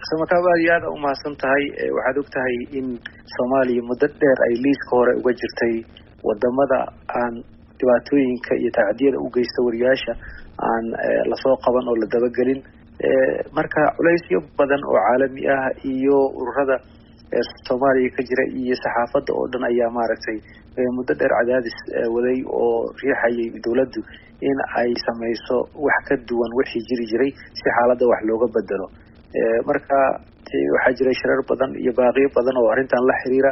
samakaab aad iyo aad umahadsan tahay. waxaad og tahay in Soomaaliya muddo dheer ay liiska hore uga jirtay wadamada aan dhibaatooyinka iyo tacadiyada u geysta wariyaasha aan lasoo qaban oo la dabagelin. marka culeysyo badan oo caalami ah iyo ururada Soomaaliya ka jira iyo saxaafadda oo dhan ayaa maaragtay muddo dheer cadaadis waday oo riixayay dawladdu in ay sameyso wax ka duwan wixii jiri jiray si xaaladda wax looga bedelo. marka waxaa jiray shirar badan iyo baaqiyo badan oo arrintan la xiriira.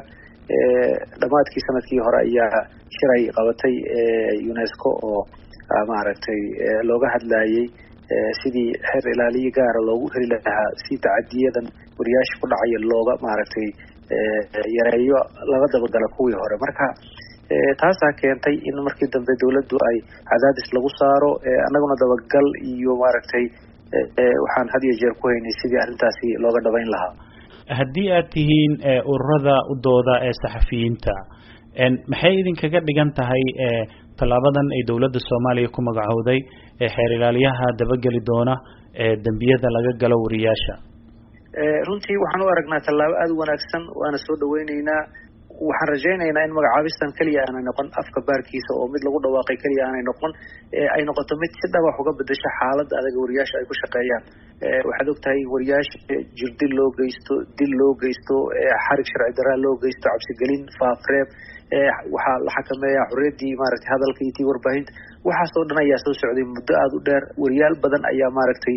dhamaadkii sanadkii hore ayaa shiray qabatay UNESCO oo maaragtay looga hadlayay sidii xeer ilaaliye gaara loogu heli lahaa si tacadiyadan wariyaasha ku dhacaya looga maaragtay yareeyo laga dabagala kuwii hore. marka taasaa keentay in markii dambe dawladdu ay cadaadis lagu saaro. annaguna dabagal iyo maaragtay waxaan had iyo jeer ku haynay sidii arrintaasi looga dhabayn lahaa. haddii aad tihiin ururada u dooda ee saxafiyiinta, maxay idinkaga dhigan tahay tallaabadan ay dawladda Soomaaliya ku magacowday xeer ilaaliyaha dabageli doona dambiyada laga galo wariyaasha? runtii waxaan u aragnaa tallaabo aad u wanaagsan, waana soo dhaweyneynaa. waxaan rajaynaynaa in magacaabistan keliya aanay noqon afka baarkiisa oo mid lagu dhawaaqay keliya aanay noqon, ay noqoto mid si dhab ah uga bedesha xaaladda adaga wariyaasha ay ku shaqeeyaan. waxaad og tahay wariyaasha jirdil loo geysto, dil loo geysto, xarig sharci daraa loo geysto, cabsigelin, faafreeb, waxaa la xakameeyaa xorriyaddii maaragtay hadalka iyo tii warbaahinta. waxaasoo dhan ayaa soo socday muddo aada u dheer. wariyaal badan ayaa maaragtay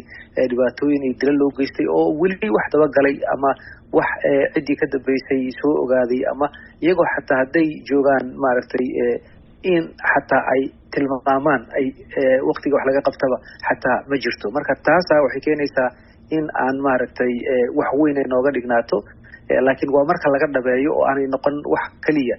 dhibaatooyin iyo dilo loo geystay oo weli wax dabagalay ama wax ciddii ka dambeysay soo ogaaday, ama iyagoo xataa hadday joogaan maaragtay in xataa ay tilmaamaan ay waqtiga wax laga qabtaba xataa ma jirto. marka taasaa waxay keenaysaa in aan maaragtay wax weyn ay nooga dhignaato, laakiin waa marka laga dhabeeyo oo aanay noqon wax keliya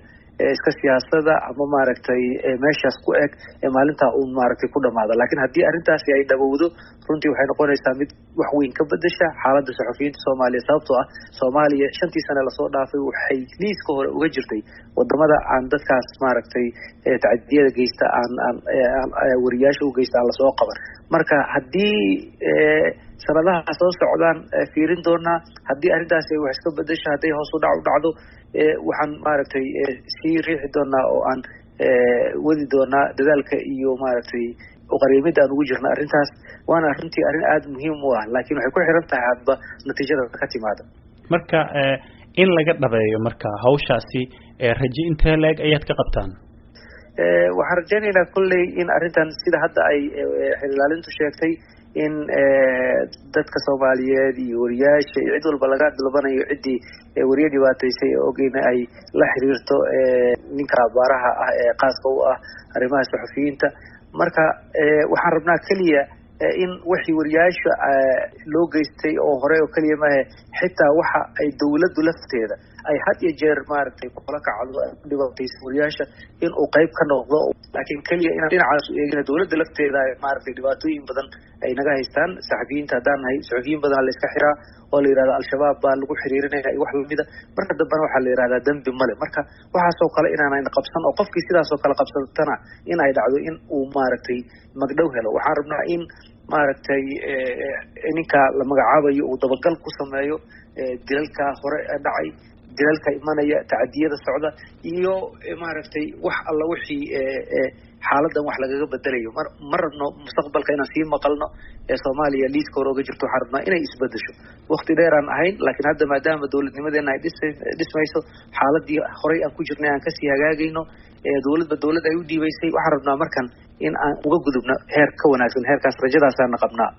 iska siyaasada ama maaragtay meeshaas ku eg maalintaa uun maaragtay ku dhamaada. laakiin haddii arrintaasi ay dhabowdo, runtii waxay noqonaysaa mid wax weyn ka bedesha xaaladda saxafiyiinta Soomaaliya. sababtoo ah Soomaaliya 5 sano lasoo dhaafay waxay liiska hore uga jirtay wadamada aan dadkaas maaragtay tacadiyada geysta aan wariyaasha u geysta aan lasoo qaban. marka haddii sanadaha soo socdaan fiirin doonaa haddii arrintaasi ay wax iska bedesho, hadday hoos u dhac u dhacdo, waxaan maaragtay sii riixi doonaa oo aan wadi doonaa dadaalka iyo maaragtay uqariimida aan ugu jirna arrintaas. waana runtii arrin aada muhiim u ah, laakiin waxay ku xiran tahay hadba natiijada ka timaada. marka in laga dhabeeyo marka hawshaasi rajo intee leeg ayaad ka qabtaan? waxaan rajaynaynaa kolley in arrintan sida hadda ay xeer ilaalintu sheegtay in dadka Soomaaliyeed iyo wariyaasha iyo cid walba laga dalbanayo ciddii wariye dhibaataysay oo ogeyna ay la xiriirto ninka baaraha ah ee qaaska u ah arrimaha saxafiyiinta. marka waxaan rabnaa keliya in wixii wariyaasha loo geystay oo hore oo keliya maahe xitaa waxa ay dawladdu lafteeda ay had iyo jeer maaragtay kula kacdo ay ku dhibaatayso wariyaasha in uu qayb ka noqdo. laakiin keliya inaan dhinacaas u eegina dawladda lafteeda maaragtay dhibaatooyin badan ay naga haystaan. saxafiyiinta haddaan nahay saxafiyiin badan la iska xiraa oo la yidhahda al-shabaab baa lagu xiriirinaya iyo wax lamida. marka dambena waxaa la yidhahdaa dembi male. marka waxaasoo kale inaanayna qabsan oo qofkii sidaasoo kale qabsatana in ay dhacdo in uu maaragtay magdhow helo. waxaan rabnaa in maaragtay ninka la magacaabayo uu dabagal ku sameeyo dilalka hore dhacay, dilalka imanaya, tacadiyada socda iyo maaragtay wax alla wixii xaaladan wax lagaga bedelayo. ma rabno mustaqbalka inaan sii maqalno Soomaaliya liiska hore uga jirto. waxaan rabnaa inay isbedesho. waqti dheer aan ahayn, laakiin hadda maadaama dawladnimadeena ay dhismayso, xaaladii horey aan ku jirnay aan kasii hagaagayno, dawladba dawlad ay u dhiibaysay, waxaan rabnaa markan in aan uga gudubno heer ka wanaagsan. heerkaas rajadaasaan qabnaa.